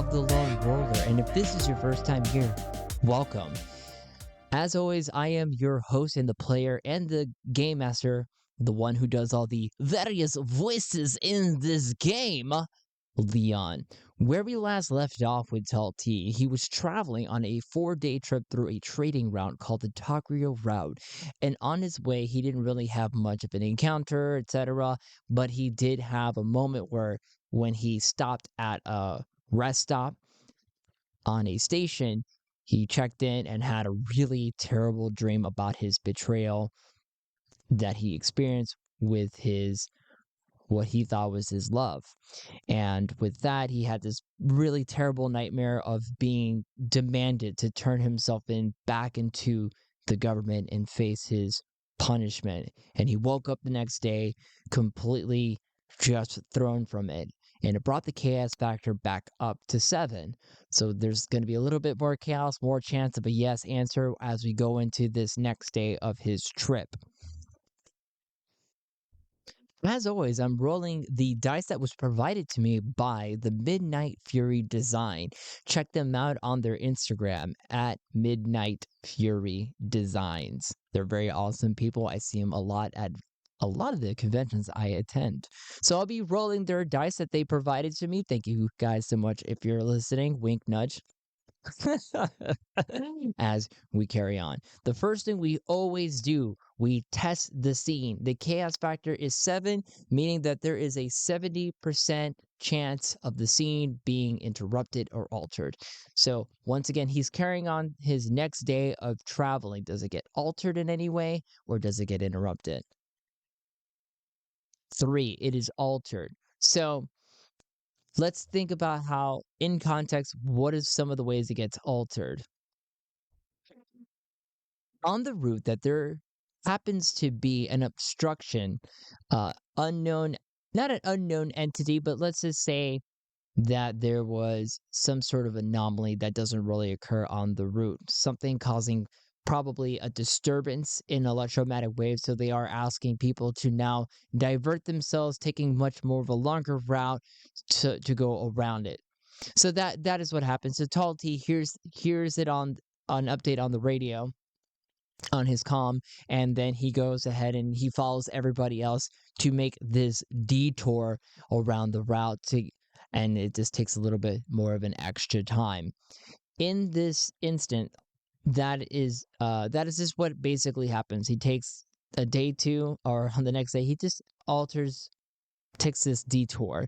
of the Lone Roller, and if this is your first time here, welcome. As always, I am your host and the player and the game master, the one who does all the various voices in this game, Leon. Where we last left off with Tall T, he was traveling on a 4-day trip through a trading route called the Tokyo Route. And on his way, he didn't really have much of an encounter, etc. But he did have a moment where when he stopped at a rest stop on a station, he checked in and had a really terrible dream about his betrayal that he experienced with his what he thought was his love. And with that, he had this really terrible nightmare of being demanded to turn himself in back into the government and face his punishment. And he woke up the next day completely just thrown from it. And it brought the chaos factor back up to 7. So there's going to be a little bit more chaos, more chance of a yes answer as we go into this next day of his trip. As always, I'm rolling the dice that was provided to me by the Midnight Fury Design. Check them out on their Instagram at Midnight Fury Designs. They're very awesome people. I see them a lot at a lot of the conventions I attend. So I'll be rolling their dice that they provided to me. Thank you guys so much if you're listening. Wink, nudge. As we carry on. The first thing we always do, we test the scene. The chaos factor is 7, meaning that there is a 70% chance of the scene being interrupted or altered. So once again, he's carrying on his next day of traveling. Does it get altered in any way or does it get interrupted? 3, it is altered. So let's think about how, in context, what is some of the ways it gets altered? On the route that there happens to be an obstruction, unknown, not an unknown entity, but let's just say that there was some sort of anomaly that doesn't really occur on the route, something causing probably a disturbance in electromagnetic waves. So they are asking people to now divert themselves, taking much more of a longer route to go around it. So that is what happens. So Tall T hears it on an update on the radio on his comm, and then he goes ahead and he follows everybody else to make this detour around the route and it just takes a little bit more of an extra time. In this instant, that is just what basically happens. He takes a day 2 or on the next day, he just takes this detour.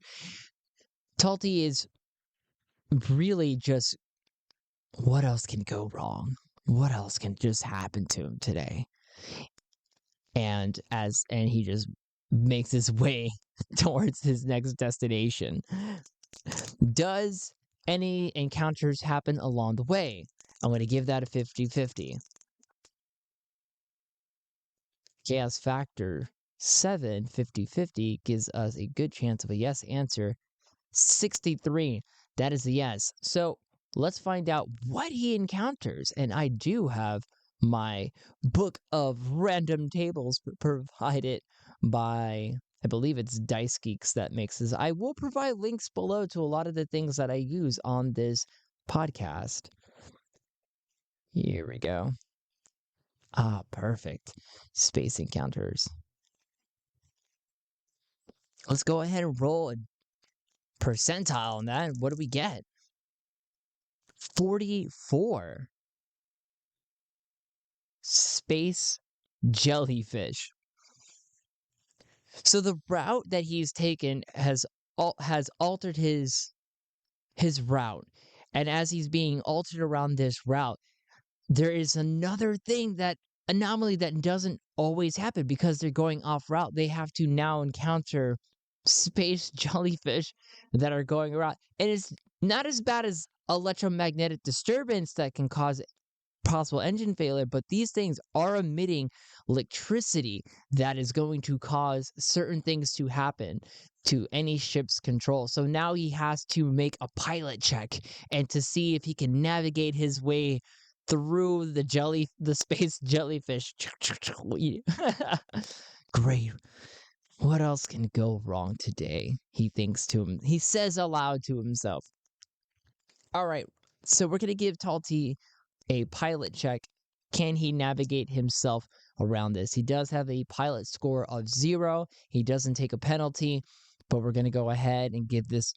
Talty is really just, what else can go wrong? What else can just happen to him today? And he just makes his way towards his next destination. Does any encounters happen along the way? I'm going to give that a 50-50. Chaos factor 7, 50-50 gives us a good chance of a yes answer. 63, that is a yes. So let's find out what he encounters. And I do have my book of random tables provided by, I believe it's Dice Geeks that makes this. I will provide links below to a lot of the things that I use on this podcast. Here we go. Ah, perfect. Space encounters. Let's go ahead and roll a percentile on that. What do we get? 44. Space jellyfish. So the route that he's taken has altered his route. And as he's being altered around this route, there is another anomaly that doesn't always happen because they're going off route. They have to now encounter space jellyfish that are going around. And it's not as bad as electromagnetic disturbance that can cause possible engine failure, but these things are emitting electricity that is going to cause certain things to happen to any ship's control. So now he has to make a pilot check and to see if he can navigate his way through the space jellyfish. Great. What else can go wrong today? He thinks to him. He says aloud to himself. All right. So we're gonna give Talty a pilot check. Can he navigate himself around this? He does have a pilot score of 0. He doesn't take a penalty, but we're going to go ahead and give this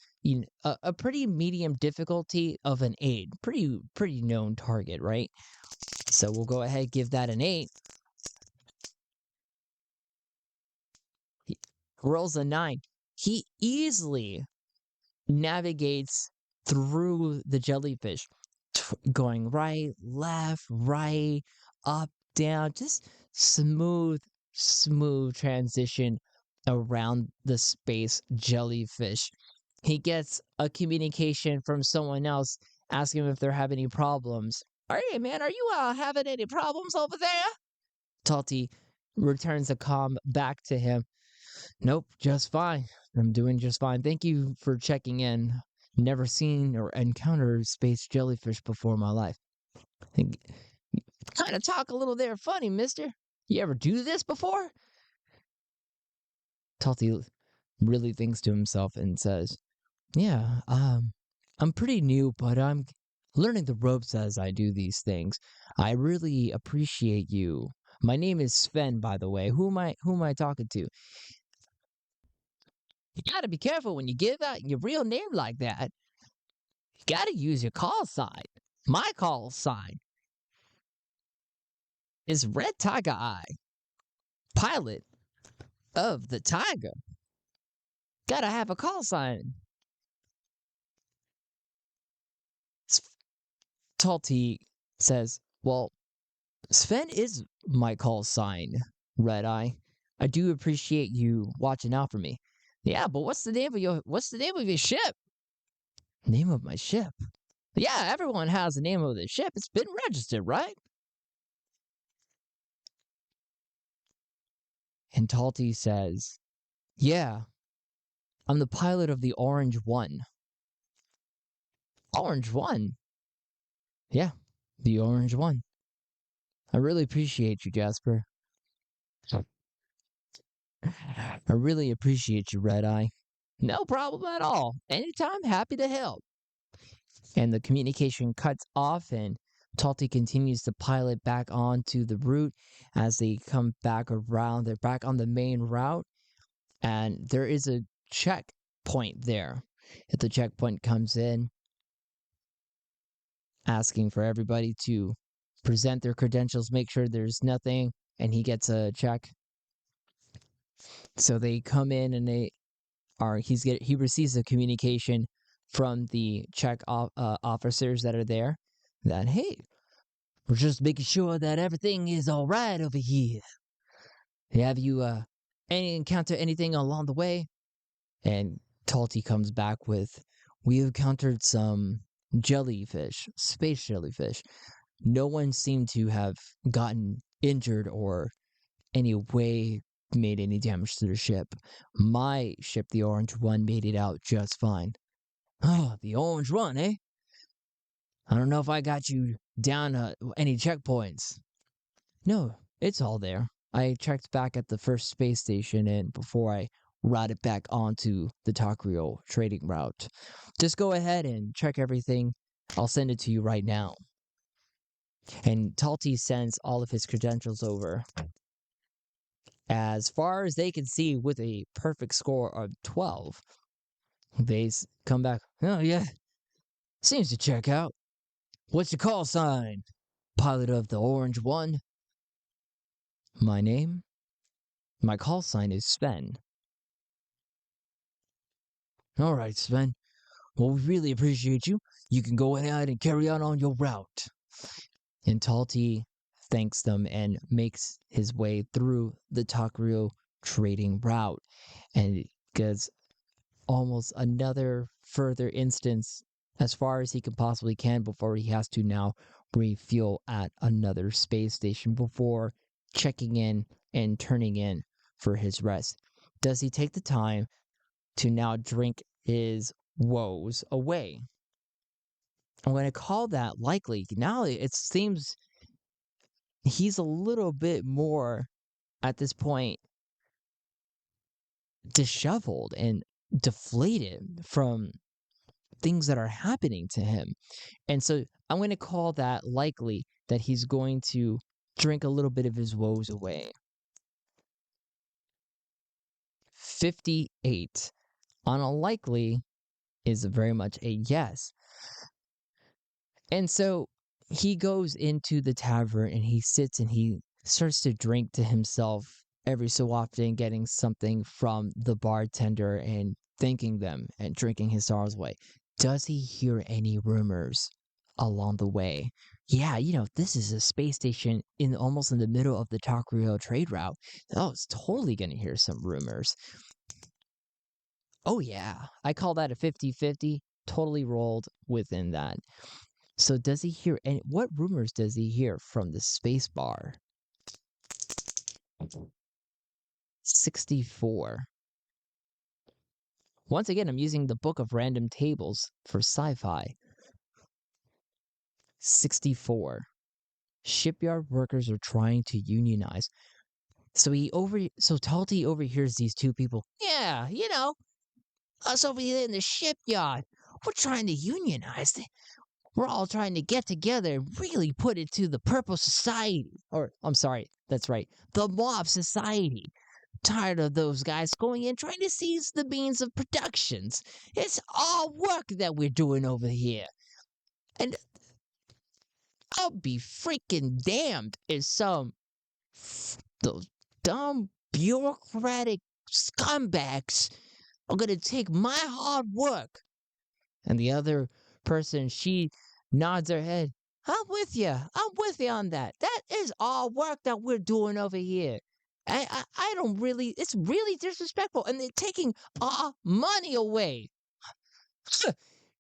a pretty medium difficulty of an 8. Pretty known target, right? So we'll go ahead and give that an 8. He rolls a 9. He easily navigates through the jellyfish, going right, left, right, up, down, just smooth transition around the space jellyfish. He gets a communication from someone else asking him if they're having any problems. Hey man, are you having any problems over there? Talty returns a comm back to him. Nope, just fine. I'm doing just fine. Thank you for checking in. Never seen or encountered space jellyfish before in my life. Kind of talk a little there funny, mister. You ever do this before? Talty really thinks to himself and says, yeah, I'm pretty new, but I'm learning the ropes as I do these things. I really appreciate you. My name is Sven, by the way. Who am I talking to? You gotta be careful when you give out your real name like that. You gotta use your call sign. My call sign is Red Tiger Eye, pilot of the Tiger. Gotta have a call sign. Talty says, well, Sven is my call sign, Red Eye. I do appreciate you watching out for me. Yeah, but what's the name of your ship? Name of my ship? Yeah, everyone has the name of their ship. It's been registered, right? And Talty says, yeah, I'm the pilot of the Orange One. Orange One? Yeah, the Orange One. I really appreciate you, Jasper. I really appreciate you, Red Eye. No problem at all. Anytime, happy to help. And the communication cuts off, and Talty continues to pilot back onto the route as they come back around. They're back on the main route, and there is a checkpoint there. If the checkpoint comes in, asking for everybody to present their credentials, make sure there's nothing, and he gets a check. So they come in and he receives a communication from the officers that are there that, hey, we're just making sure that everything is all right over here. Have you encounter anything along the way? And Talty comes back with, we encountered some jellyfish, space jellyfish. No one seemed to have gotten injured or any way made any damage to the ship. My ship, the Orange One, made it out just fine. Oh, the Orange One, eh? I don't know if I got you down any checkpoints. No, it's all there. I checked back at the first space station and before I routed back onto the Takrio trading route. Just go ahead and check everything. I'll send it to you right now. And Talty sends all of his credentials over. As far as they can see, with a perfect score of 12, they come back. Oh, yeah. Seems to check out. What's your call sign? Pilot of the Orange One. My name? My call sign is Sven. All right, Sven. Well, we really appreciate you. You can go ahead and carry on your route. And Talty thanks them and makes his way through the Takrio trading route and gets almost another further instance as far as he can possibly can before he has to now refuel at another space station before checking in and turning in for his rest. Does he take the time to now drink his woes away? I'm going to call that likely. Now it seems he's a little bit more at this point disheveled and deflated from things that are happening to him. And so I'm going to call that likely that he's going to drink a little bit of his woes away. 58. On a likely is very much a yes. And so he goes into the tavern and he sits and he starts to drink to himself every so often, getting something from the bartender and thanking them and drinking his sorrows away. Does he hear any rumors along the way? Yeah, this is a space station in almost in the middle of the Takurio trade route. Oh, it's totally going to hear some rumors. Oh, yeah. I call that a 50-50. Totally rolled within that. So does he hear any? What rumors does he hear from the space bar? 64. Once again, I'm using the book of random tables for sci-fi. 64. Shipyard workers are trying to unionize. So Talty overhears these two people. Yeah, us over here in the shipyard, we're trying to unionize. We're all trying to get together and really put it to the Purple Society. Or, I'm sorry, that's right, the Mob Society. Tired of those guys going in trying to seize the means of productions. It's all work that we're doing over here. And I'll be freaking damned if those dumb bureaucratic scumbags are gonna take my hard work. And the other person, she nods her head. I'm with you. I'm with you on that. That is all work that we're doing over here. I don't really, it's really disrespectful. And they're taking our money away.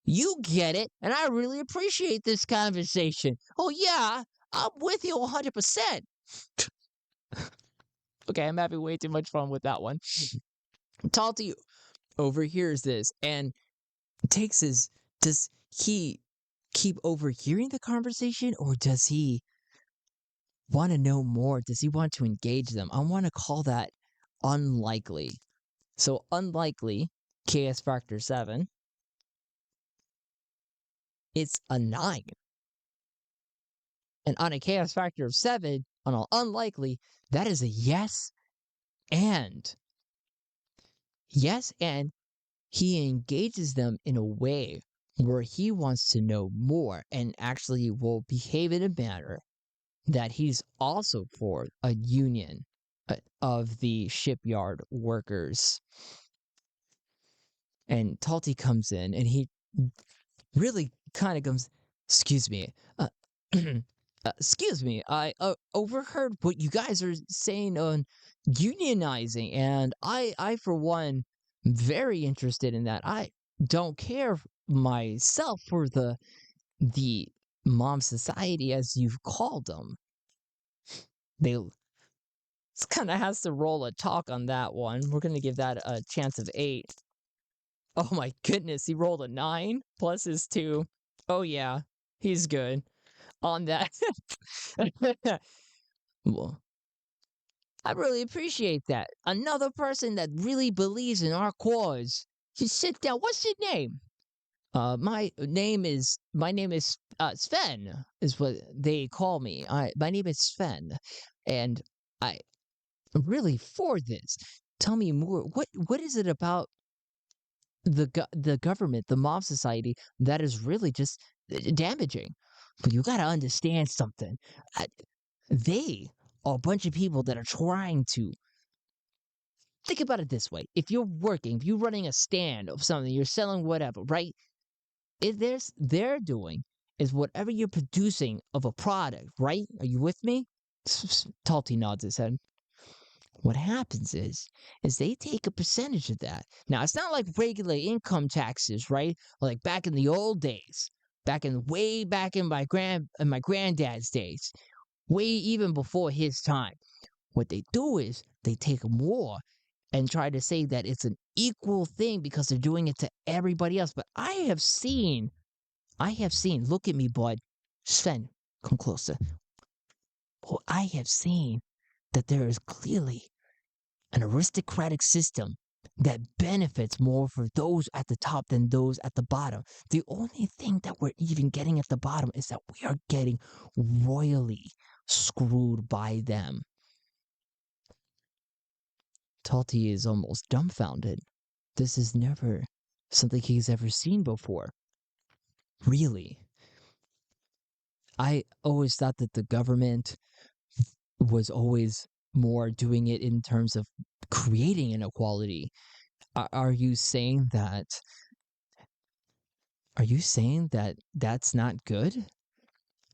You get it. And I really appreciate this conversation. Oh, yeah, I'm with you 100%. Okay, I'm having way too much fun with that one. Talty overhears this and takes his. Does he keep overhearing the conversation, or does he want to know more? Does he want to engage them? I want to call that unlikely. So unlikely, KS factor 7, it's a 9. And on a KS factor of 7, on an unlikely, that is a yes and. Yes, and he engages them in a way where he wants to know more and actually will behave in a manner that he's also for a union of the shipyard workers. And Talty comes in and he really kind of comes, excuse me, excuse me, I overheard what you guys are saying on unionizing, and I for one, very interested in that. I don't care myself for the mom society, as you've called them. They kind of has to roll a talk on that one. We're gonna give that a chance of 8. Oh my goodness, he rolled a 9 plus his 2. Oh yeah, he's good on that. Well, I really appreciate that. Another person that really believes in our cause. You sit down. What's your name? My name is Sven, is what they call me. My name is Sven, and I'm really for this. Tell me more. What is it about the government, the mob society, that is really just damaging? But you gotta understand something. They are a bunch of people that are trying to think about it this way. If you're working, if you're running a stand of something, you're selling whatever, right? If they're doing is whatever you're producing of a product, right? Are you with me? Talty nods his head. What happens is they take a percentage of that. Now, it's not like regular income taxes, right? Like back in the old days, way back in my granddad's days, way even before his time. What they do is they take more and try to say that it's an equal thing because they're doing it to everybody else. But I have seen, look at me, bud. Sven, come closer. Oh, I have seen that there is clearly an aristocratic system that benefits more for those at the top than those at the bottom. The only thing that we're even getting at the bottom is that we are getting royally screwed by them. Talty is almost dumbfounded. This is never something he's ever seen before. Really. I always thought that the government was always more doing it in terms of creating inequality. Are you saying that? Are you saying that that's not good?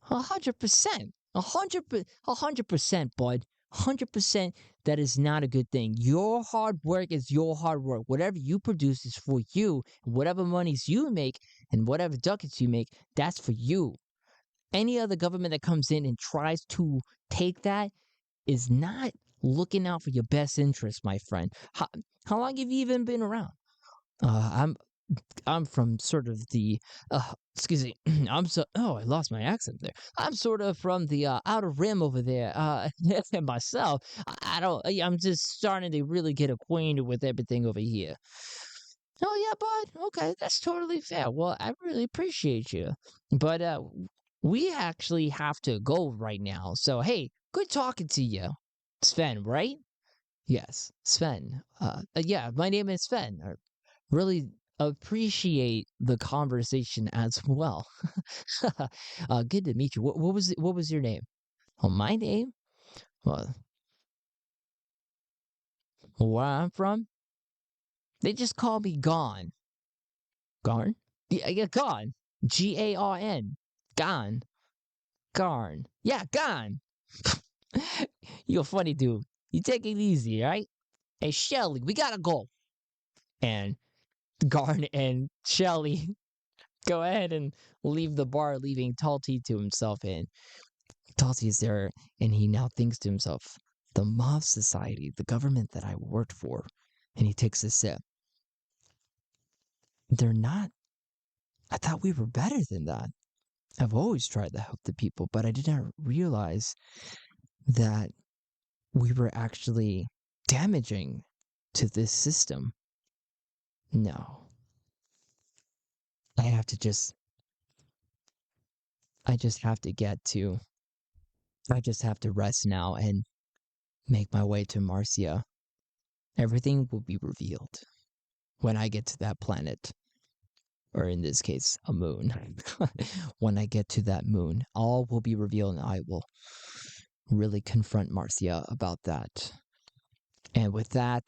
100%. 100%, bud. 100% that is not a good thing. Your hard work is your hard work. Whatever you produce is for you. Whatever monies you make and whatever ducats you make, that's for you. Any other government that comes in and tries to take that is not looking out for your best interest, my friend. How long have you even been around? I'm from sort of the excuse me. I lost my accent there. I'm sort of from the outer rim over there. Myself, I'm just starting to really get acquainted with everything over here. Oh yeah, bud. Okay, that's totally fair. Well, I really appreciate you, but we actually have to go right now. So hey, good talking to you, Sven. Right? Yes, Sven. Yeah, my name is Sven. I really appreciate the conversation as well. Good to meet you. What was your name? Oh, my name? Well, where I'm from, they just call me Gone. Garn? Yeah, Gone. Garn. Gone. Garn. Yeah, Gone. You're a funny dude. You take it easy, right? Hey, Shelly, we gotta go. And Garn and Shelly go ahead and leave the bar, leaving Talty to himself. And Talty is there, and he now thinks to himself, the mob society, the government that I worked for. And he takes a sip. They're not. I thought we were better than that. I've always tried to help the people, but I did not realize that we were actually damaging to this system. No. I have to just. I just have to get to. I just have to rest now and make my way to Marcia. Everything will be revealed when I get to that planet. Or in this case, a moon. When I get to that moon, all will be revealed and I will really confront Marcia about that. And with that,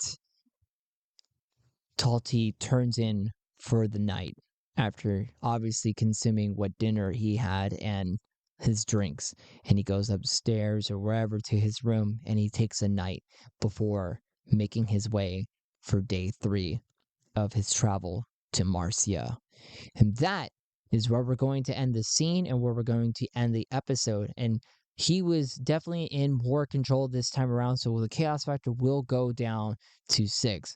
Talty turns in for the night after obviously consuming what dinner he had and his drinks. And he goes upstairs or wherever to his room and he takes a night before making his way for day 3 of his travel to Marcia. And that is where we're going to end the scene and where we're going to end the episode. And he was definitely in more control this time around, so the chaos factor will go down to 6.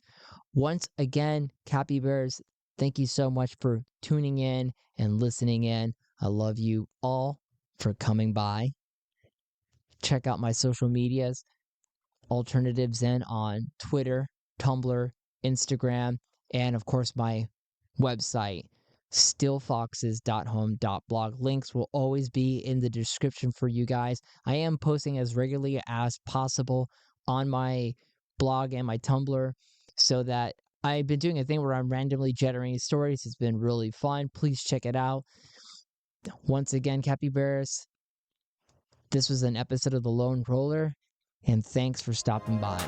Once again, Cappy Bears, thank you so much for tuning in and listening in. I love you all for coming by. Check out my social medias, Alternative Zen on Twitter, Tumblr, Instagram, and of course my website, stillfoxes.home.blog. Links will always be in the description for you guys. I am posting as regularly as possible on my blog and my Tumblr so that I've been doing a thing where I'm randomly generating stories. It's been really fun. Please check it out. Once again, Cappy Bears, this was an episode of The Lone Roller, and thanks for stopping by.